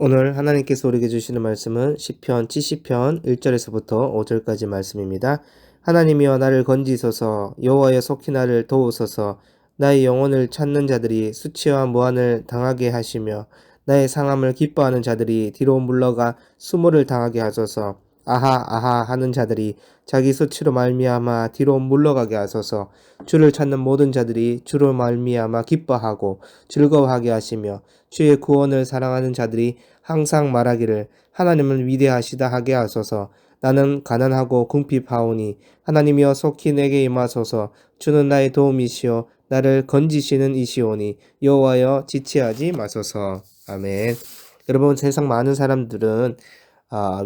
오늘 하나님께서 우리에게 주시는 말씀은 시편 70편 1절에서부터 5절까지 말씀입니다. 하나님이여 나를 건지소서, 여호와여 속히 나를 도우소서. 나의 영혼을 찾는 자들이 수치와 무한을 당하게 하시며 나의 상함을 기뻐하는 자들이 뒤로 물러가 수모를 당하게 하소서. 아하 아하 하는 자들이 자기 수치로 말미암아 뒤로 물러가게 하소서. 주를 찾는 모든 자들이 주로 말미암아 기뻐하고 즐거워하게 하시며 주의 구원을 사랑하는 자들이 항상 말하기를 하나님은 위대하시다 하게 하소서. 나는 가난하고 궁핍하오니 하나님이여 속히 내게 임하소서. 주는 나의 도움이시오 나를 건지시는 이시오니 여호와여 지체하지 마소서. 아멘. 여러분, 세상 많은 사람들은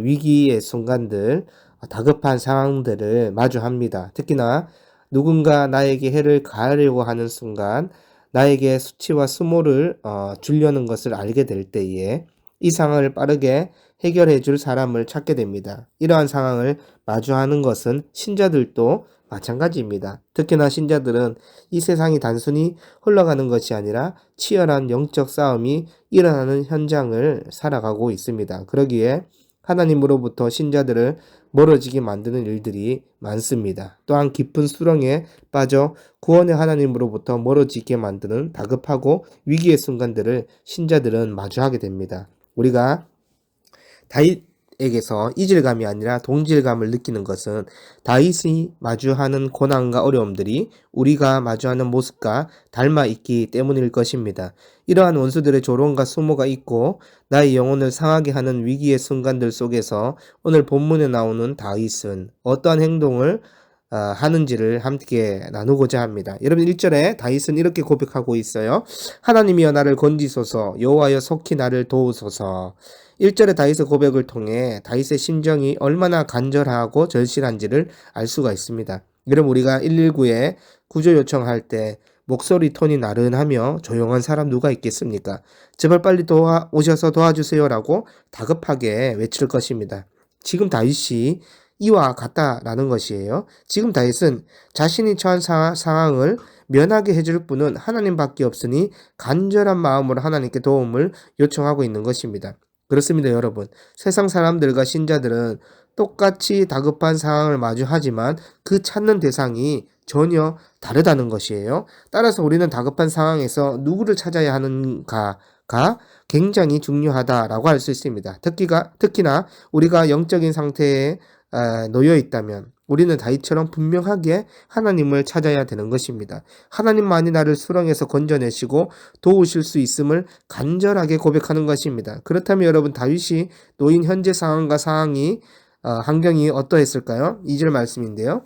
위기의 순간들, 다급한 상황들을 마주합니다. 특히나 누군가 나에게 해를 가하려고 하는 순간, 나에게 수치와 수모를 주려는 것을 알게 될 때에 이 상황을 빠르게 해결해 줄 사람을 찾게 됩니다. 이러한 상황을 마주하는 것은 신자들도 마찬가지입니다. 특히나 신자들은 이 세상이 단순히 흘러가는 것이 아니라 치열한 영적 싸움이 일어나는 현장을 살아가고 있습니다. 그러기에 하나님으로부터 신자들을 멀어지게 만드는 일들이 많습니다. 또한 깊은 수렁에 빠져 구원의 하나님으로부터 멀어지게 만드는 다급하고 위기의 순간들을 신자들은 마주하게 됩니다. 우리가 다윗에게서 이질감이 아니라 동질감을 느끼는 것은 다윗이 마주하는 고난과 어려움들이 우리가 마주하는 모습과 닮아 있기 때문일 것입니다. 이러한 원수들의 조롱과 수모가 있고 나의 영혼을 상하게 하는 위기의 순간들 속에서 오늘 본문에 나오는 다윗은 어떠한 행동을 하는지를 함께 나누고자 합니다. 여러분, 1절에 다윗은 이렇게 고백하고 있어요. 하나님이여 나를 건지소서, 여호와여 속히 나를 도우소서. 1절의 다윗의 고백을 통해 다윗의 심정이 얼마나 간절하고 절실한지를 알 수가 있습니다. 여러분, 우리가 119에 구조 요청할 때 목소리 톤이 나른하며 조용한 사람 누가 있겠습니까? 제발 빨리 오셔서 도와주세요라고 다급하게 외칠 것입니다. 지금 다윗이 이와 같다라는 것이에요. 지금 다윗은 자신이 처한 상황을 면하게 해줄 분은 하나님밖에 없으니 간절한 마음으로 하나님께 도움을 요청하고 있는 것입니다. 그렇습니다, 여러분. 세상 사람들과 신자들은 똑같이 다급한 상황을 마주하지만 그 찾는 대상이 전혀 다르다는 것이에요. 따라서 우리는 다급한 상황에서 누구를 찾아야 하는가가 굉장히 중요하다라고 할 수 있습니다. 특히나 우리가 영적인 상태에 놓여 있다면 우리는 다윗처럼 분명하게 하나님을 찾아야 되는 것입니다. 하나님만이 나를 수렁에서 건져내시고 도우실 수 있음을 간절하게 고백하는 것입니다. 그렇다면 여러분, 다윗이 놓인 현재 상황과 환경이 어떠했을까요? 2절 말씀인데요.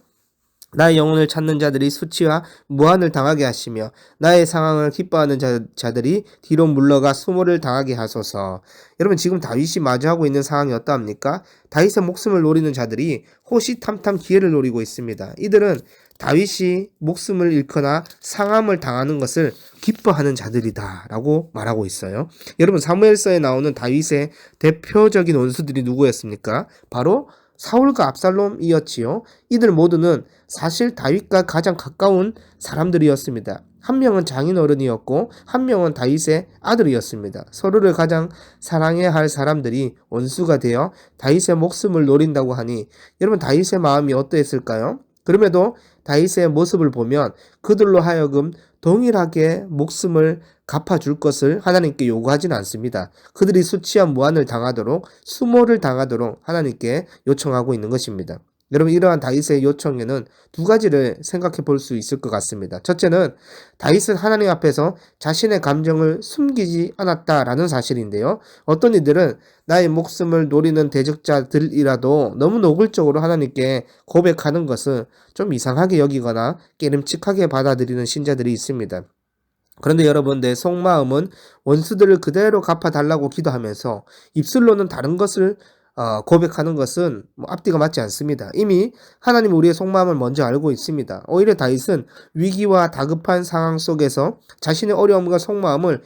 나의 영혼을 찾는 자들이 수치와 무한을 당하게 하시며 나의 상황을 기뻐하는 자들이 뒤로 물러가 수모를 당하게 하소서. 여러분, 지금 다윗이 마주하고 있는 상황이 어떠합니까? 다윗의 목숨을 노리는 자들이 호시탐탐 기회를 노리고 있습니다. 이들은 다윗이 목숨을 잃거나 상함을 당하는 것을 기뻐하는 자들이다 라고 말하고 있어요. 여러분, 사무엘서에 나오는 다윗의 대표적인 원수들이 누구였습니까? 바로 사울과 압살롬이었지요. 이들 모두는 사실 다윗과 가장 가까운 사람들이었습니다. 한 명은 장인어른이었고 한 명은 다윗의 아들이었습니다. 서로를 가장 사랑해야 할 사람들이 원수가 되어 다윗의 목숨을 노린다고 하니 여러분, 다윗의 마음이 어떠했을까요? 그럼에도 다윗의 모습을 보면 그들로 하여금 동일하게 목숨을 갚아줄 것을 하나님께 요구하지는 않습니다. 그들이 수치와 무한을 당하도록, 수모를 당하도록 하나님께 요청하고 있는 것입니다. 여러분, 이러한 다윗의 요청에는 두 가지를 생각해 볼 수 있을 것 같습니다. 첫째는 다윗은 하나님 앞에서 자신의 감정을 숨기지 않았다라는 사실인데요. 어떤 이들은 나의 목숨을 노리는 대적자들이라도 너무 노골적으로 하나님께 고백하는 것은 좀 이상하게 여기거나 깨름칙하게 받아들이는 신자들이 있습니다. 그런데 여러분, 내 속마음은 원수들을 그대로 갚아달라고 기도하면서 입술로는 다른 것을 고백하는 것은 앞뒤가 맞지 않습니다. 이미 하나님 우리의 속마음을 먼저 알고 있습니다. 오히려 다윗은 위기와 다급한 상황 속에서 자신의 어려움과 속마음을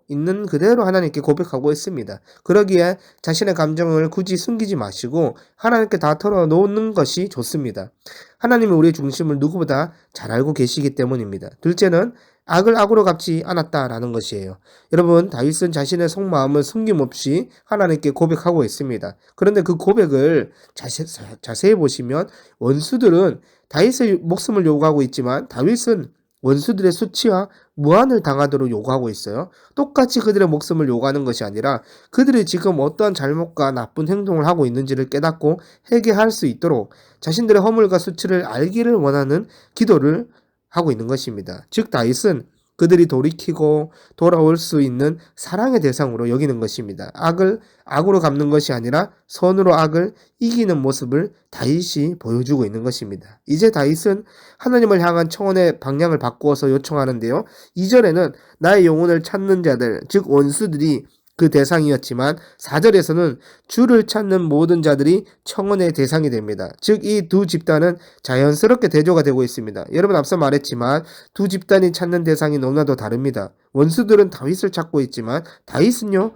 있는 그대로 하나님께 고백하고 있습니다. 그러기에 자신의 감정을 굳이 숨기지 마시고 하나님께 다 털어놓는 것이 좋습니다. 하나님은 우리의 중심을 누구보다 잘 알고 계시기 때문입니다. 둘째는 악을 악으로 갚지 않았다라는 것이에요. 여러분, 다윗은 자신의 속마음을 숨김없이 하나님께 고백하고 있습니다. 그런데 그 고백을 자세히 보시면 원수들은 다윗의 목숨을 요구하고 있지만 다윗은 원수들의 수치와 무한을 당하도록 요구하고 있어요. 똑같이 그들의 목숨을 요구하는 것이 아니라 그들이 지금 어떠한 잘못과 나쁜 행동을 하고 있는지를 깨닫고 회개할 수 있도록 자신들의 허물과 수치를 알기를 원하는 기도를 하고 있는 것입니다. 즉 다윗은 그들이 돌이키고 돌아올 수 있는 사랑의 대상으로 여기는 것입니다. 악을 악으로 갚는 것이 아니라 선으로 악을 이기는 모습을 다윗이 보여주고 있는 것입니다. 이제 다윗은 하나님을 향한 청원의 방향을 바꾸어서 요청하는데요. 2절에는 나의 영혼을 찾는 자들, 즉 원수들이 그 대상이었지만 4절에서는 주를 찾는 모든 자들이 청원의 대상이 됩니다. 즉 이 두 집단은 자연스럽게 대조가 되고 있습니다. 여러분 앞서 말했지만 두 집단이 찾는 대상이 너무나도 다릅니다. 원수들은 다윗을 찾고 있지만 다윗은요,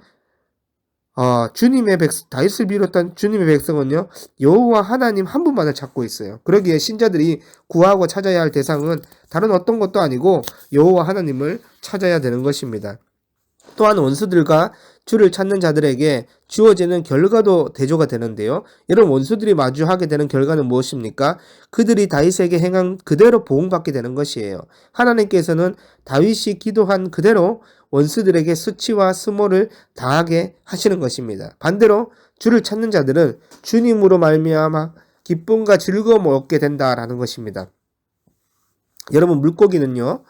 다윗을 비롯한 주님의 백성은요, 여호와 하나님 한 분만을 찾고 있어요. 그러기에 신자들이 구하고 찾아야 할 대상은 다른 어떤 것도 아니고 여호와 하나님을 찾아야 되는 것입니다. 또한 원수들과 주를 찾는 자들에게 주어지는 결과도 대조가 되는데요. 이런 원수들이 마주하게 되는 결과는 무엇입니까? 그들이 다윗에게 행한 그대로 보응받게 되는 것이에요. 하나님께서는 다윗이 기도한 그대로 원수들에게 수치와 수모를 당하게 하시는 것입니다. 반대로 주를 찾는 자들은 주님으로 말미암아 기쁨과 즐거움을 얻게 된다라는 것입니다. 여러분 물고기는요,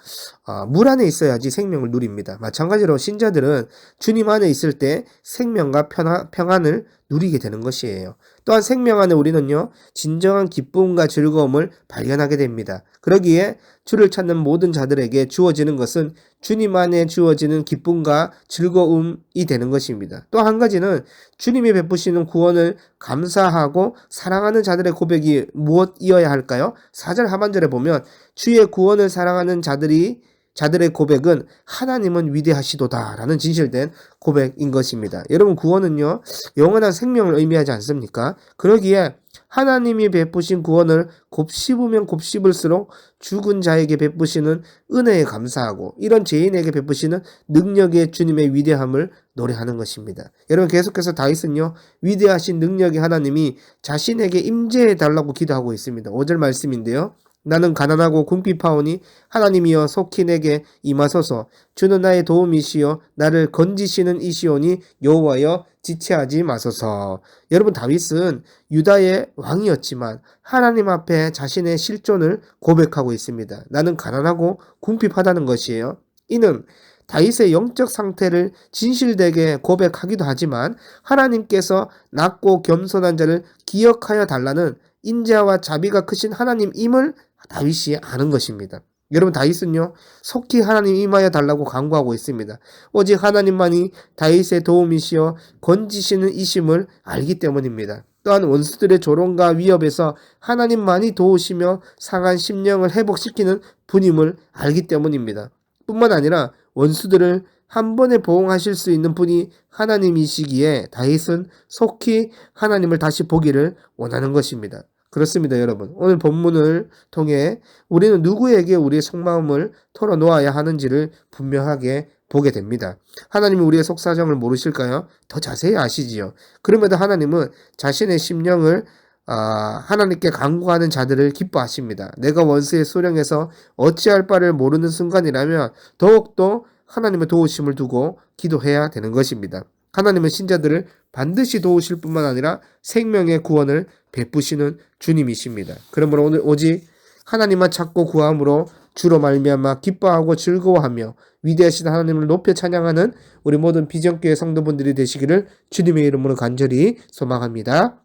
물 안에 있어야지 생명을 누립니다. 마찬가지로 신자들은 주님 안에 있을 때 생명과 평안을 누리게 되는 것이에요. 또한 생명 안에 우리는요, 진정한 기쁨과 즐거움을 발견하게 됩니다. 그러기에 주를 찾는 모든 자들에게 주어지는 것은 주님 안에 주어지는 기쁨과 즐거움이 되는 것입니다. 또 한 가지는 주님이 베푸시는 구원을 감사하고 사랑하는 자들의 고백이 무엇이어야 할까요? 4절 하반절에 보면 주의 구원을 사랑하는 자들의 고백은 하나님은 위대하시도다 라는 진실된 고백인 것입니다. 여러분 구원은요, 영원한 생명을 의미하지 않습니까? 그러기에 하나님이 베푸신 구원을 곱씹으면 곱씹을수록 죽은 자에게 베푸시는 은혜에 감사하고 이런 죄인에게 베푸시는 능력의 주님의 위대함을 노래하는 것입니다. 여러분 계속해서 다윗은요, 위대하신 능력의 하나님이 자신에게 임재해 달라고 기도하고 있습니다. 5절 말씀인데요. 나는 가난하고 궁핍하오니 하나님이여 속히 내게 임하소서. 주는 나의 도움이시여 나를 건지시는 이시오니 여호와여 지체하지 마소서. 여러분 다윗은 유다의 왕이었지만 하나님 앞에 자신의 실존을 고백하고 있습니다. 나는 가난하고 궁핍하다는 것이에요. 이는 다윗의 영적 상태를 진실되게 고백하기도 하지만 하나님께서 낮고 겸손한 자를 기억하여 달라는 인자와 자비가 크신 하나님임을 다윗이 아는 것입니다. 여러분 다윗은요, 속히 하나님 임하여 달라고 간구하고 있습니다. 오직 하나님만이 다윗의 도움이시여 건지시는 이심을 알기 때문입니다. 또한 원수들의 조롱과 위협에서 하나님만이 도우시며 상한 심령을 회복시키는 분임을 알기 때문입니다. 뿐만 아니라 원수들을 한 번에 보응하실 수 있는 분이 하나님이시기에 다윗은 속히 하나님을 다시 보기를 원하는 것입니다. 그렇습니다, 여러분. 오늘 본문을 통해 우리는 누구에게 우리의 속마음을 털어놓아야 하는지를 분명하게 보게 됩니다. 하나님이 우리의 속사정을 모르실까요? 더 자세히 아시지요. 그럼에도 하나님은 자신의 심령을 하나님께 간구하는 자들을 기뻐하십니다. 내가 원수의 수령에서 어찌할 바를 모르는 순간이라면 더욱더 하나님의 도우심을 두고 기도해야 되는 것입니다. 하나님은 신자들을 반드시 도우실 뿐만 아니라 생명의 구원을 베푸시는 주님이십니다. 그러므로 오늘 오직 하나님만 찾고 구함으로 주로 말미암아 기뻐하고 즐거워하며 위대하신 하나님을 높여 찬양하는 우리 모든 비전교회 성도분들이 되시기를 주님의 이름으로 간절히 소망합니다.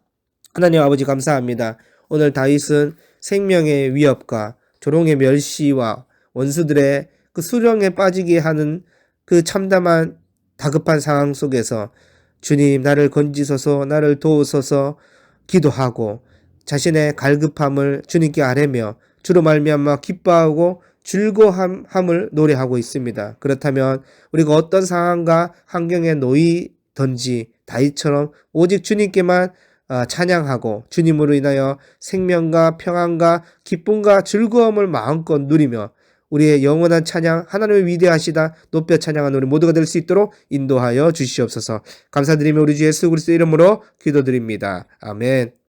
하나님 아버지 감사합니다. 오늘 다윗은 생명의 위협과 조롱의 멸시와 원수들의 그 수령에 빠지게 하는 그 참담한 다급한 상황 속에서 주님 나를 건지소서 나를 도우소서 기도하고 자신의 갈급함을 주님께 아뢰며 주로 말미암아 기뻐하고 즐거움을 노래하고 있습니다. 그렇다면 우리가 어떤 상황과 환경에 놓이든지 다윗처럼 오직 주님께만 찬양하고 주님으로 인하여 생명과 평안과 기쁨과 즐거움을 마음껏 누리며 우리의 영원한 찬양, 하나님의 위대하시다 높여 찬양하는 우리 모두가 될 수 있도록 인도하여 주시옵소서. 감사드리며 우리 주 예수 그리스도 이름으로 기도드립니다. 아멘.